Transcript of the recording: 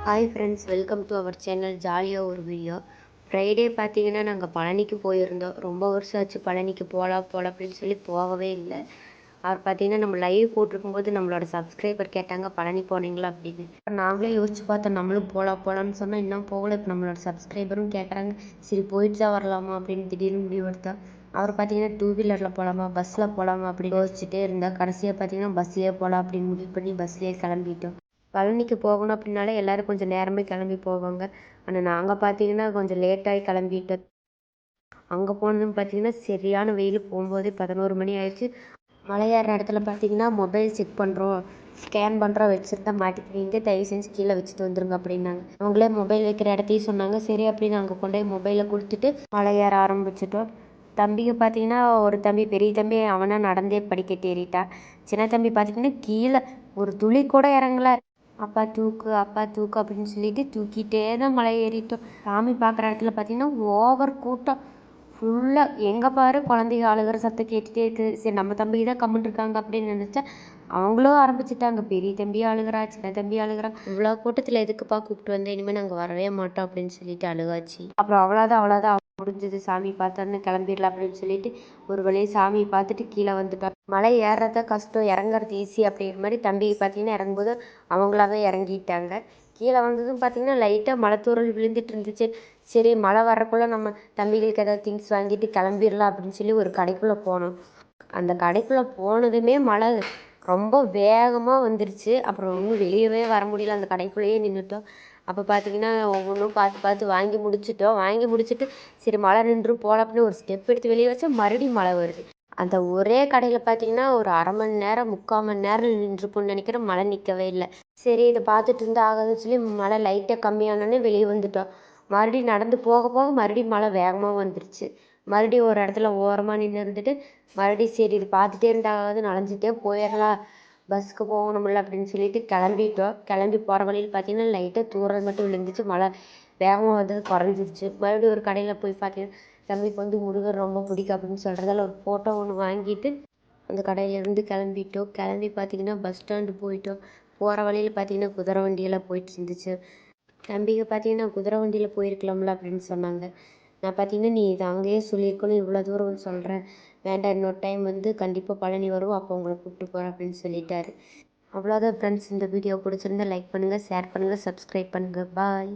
Hi friends, welcome to our channel. ஜாலியாக ஒரு video. Friday பார்த்தீங்கன்னா நாங்கள் பழனிக்கு போயிருந்தோம். ரொம்ப வருஷம் ஆச்சு பழனிக்கு போகலாம் அப்படின்னு சொல்லி போகவே இல்லை. அவர் பார்த்தீங்கன்னா நம்ம லைவ் போட்டிருக்கும்போது நம்மளோட சப்ஸ்கிரைபர் கேட்டாங்க, பழனி போனீங்களா அப்படின்னு. நாங்களே யோசிச்சு பார்த்தோம், நம்மளும் போகலான்னு சொன்னால் இன்னும் போகல. இப்போ நம்மளோட சப்ஸ்கிரைபரும் கேட்குறாங்க, சரி போயிட்டு தான் வரலாமா அப்படின்னு திடீர்னு முடிவு எடுத்தோம். அவர் பார்த்தீங்கன்னா 2 வீலரில் போகலாமா பஸ்ஸில் போகலாமா அப்படின்னு யோசிச்சுட்டே இருந்தால் கடைசியாக பார்த்தீங்கன்னா பஸ்லேயே போகலாம் அப்படின்னு முடிவு பண்ணி பஸ்லேயே கிளம்பிட்டோம். பழனிக்கு போகணும் அப்படின்னாலே எல்லோரும் கொஞ்சம் நேரமே கிளம்பி போவாங்க. ஆனால் நாங்கள் பார்த்தீங்கன்னா கொஞ்சம் லேட்டாகி கிளம்பிட்டோம். அங்கே போனதுன்னு பார்த்தீங்கன்னா சரியான வெயில். போகும்போதே 11 மணி ஆயிடுச்சு. மலை ஏறுற இடத்துல பார்த்தீங்கன்னா மொபைல் செக் பண்ணுறோம், ஸ்கேன் பண்ணுறோம், வச்சுருந்தா மாட்டிக்குவீங்க, தயவு செஞ்சு கீழே வச்சுட்டு வந்துருங்க அப்படின்னாங்க. அவங்களே மொபைல் வைக்கிற இடத்தையும் சொன்னாங்க. சரி அப்படின்னு அங்கே கொண்டு போய் மொபைலை கொடுத்துட்டு மலை ஏற ஆரம்பிச்சிட்டோம். தம்பிக்கு பார்த்தீங்கன்னா ஒரு தம்பி, பெரிய தம்பி அவனா நடந்தே படிக்கட்டு ஏறிட்டான். சின்ன தம்பி பார்த்தீங்கன்னா கீழே ஒரு துளி கூட இறங்கல. அப்பா தூக்கு அப்பா தூக்கு அப்படின்னு சொல்லிட்டு தூக்கிட்டே தான் மலை ஏறிட்டோம். சாமி பார்க்குற இடத்துல பார்த்தீங்கன்னா ஓவர் கூட்டம். ஃபுல்லாக எங்கே பாரு குழந்தைங்க அழுகிற சத்தம் கேட்டுகிட்டே இருக்குது. சரி நம்ம தம்பி தான் கம்முன்னு இருக்காங்க அப்படின்னு நினச்சா அவங்களும் ஆரம்பிச்சிட்டாங்க. பெரிய தம்பி அழுகிறா, சின்ன தம்பி அழுகிறா. இவ்வளோ கூட்டத்தில் எதுக்குப்பா கூப்பிட்டு வந்தேன், இனிமேல் நாங்கள் வரவே மாட்டோம் அப்படின்னு சொல்லிட்டு அழுகாச்சு. அப்புறம் அவ்வளோதான் முடிஞ்சது, சாமி பார்த்தோன்னு கிளம்பிடலாம் அப்படின்னு சொல்லிட்டு ஒரு வழியாக சாமி பார்த்துட்டு கீழே வந்துட்டோம். மலை ஏறுறத கஷ்டம், இறங்குறது ஈஸி அப்படிங்கிற மாதிரி தம்பி பார்த்தீங்கன்னா இறங்கும்போது அவங்களாவே இறங்கிட்டாங்க. கீழே வந்ததும் பார்த்தீங்கன்னா லைட்டாக மழை தூறல் விழுந்துட்டு இருந்துச்சு. சரி மழை வர்றக்குள்ளே நம்ம தம்பிகளுக்கு ஏதாவது திங்ஸ் வாங்கிட்டு கிளம்பிடலாம் அப்படின்னு சொல்லி ஒரு கடைக்குள்ளே போனோம். அந்த கடைக்குள்ளே போனதுமே மழை ரொம்ப வேகமாக வந்துருச்சு. அப்புறம் ஒன்றும் வெளியவே வர முடியல, அந்த கடைக்குள்ளேயே நின்றுட்டோம். அப்போ பார்த்தீங்கன்னா ஒவ்வொன்றும் பார்த்து வாங்கி முடிச்சுட்டு சரி மழை நின்றும் போகலாம் அப்படின்னு ஒரு ஸ்டெப் எடுத்து வெளியே வச்சா மறுபடியும் மழை வருது. அந்த ஒரே கடையில் பார்த்தீங்கன்னா ஒரு 1/2 மணி நேரம் 3/4 மணி நேரம் நின்றுருப்போம்னு நினைக்கிறேன். மழை நிற்கவே இல்லை. சரி இதை பார்த்துட்டு இருந்தா ஆகாதுன்னு சொல்லி மழை லைட்டாக கம்மியானோடனே வெளியே வந்துட்டோம். மறுபடியும் நடந்து போக மறுபடியும் மழை வேகமாக வந்துருச்சு. மறுபடியும் ஒரு இடத்துல ஓரமாக நின்று இருந்துட்டு மறுபடியும் சரி இது பார்த்துட்டே இருந்தாவது நனைஞ்சிட்டே போயிடலாம், பஸ்ஸுக்கு போகணும்ல அப்படின்னு சொல்லிட்டு கிளம்பிட்டோம். கிளம்பி போகிற வழியில் பார்த்தீங்கன்னா லைட்டாக தூறல் மட்டும் விழுந்துச்சு. மழை வேகமாக வந்தது குறைஞ்சிருச்சு. மறுபடியும் ஒரு கடையில் போய் பார்த்தீங்கன்னா தம்பிக்கு வந்து முருகர் ரொம்ப பிடிக்கும் அப்படின்னு சொல்கிறதால ஒரு ஃபோட்டோ ஒன்று வாங்கிட்டு அந்த கடையிலேருந்து கிளம்பிட்டோம். கிளம்பி பார்த்தீங்கன்னா பஸ் ஸ்டாண்டு போயிட்டோம். போகிற வழியில் பார்த்தீங்கன்னா குதிரை வண்டியெல்லாம் போயிட்டு இருந்துச்சு. தம்பிக்கு பார்த்தீங்கன்னா குதிரை வண்டியில் போயிருக்கலாம்ல அப்படின்னு சொன்னாங்க. நான் பார்த்தீங்கன்னா நீ இதை அங்கேயே சொல்லியிருக்கணும், இவ்வளோ தூரம் சொல்கிறேன், வேண்டாம் இன்னொரு டைம் வந்து கண்டிப்பாக பழனி வரும், அப்போ உங்களை கூப்பிட்டு போகிறேன் அப்படின்னு சொல்லிட்டாரு. அவ்வளோதான் ஃப்ரெண்ட்ஸ், இந்த வீடியோ பிடிச்சிருந்தா லைக் பண்ணுங்கள், ஷேர் பண்ணுங்கள், சப்ஸ்கிரைப் பண்ணுங்கள். பாய்.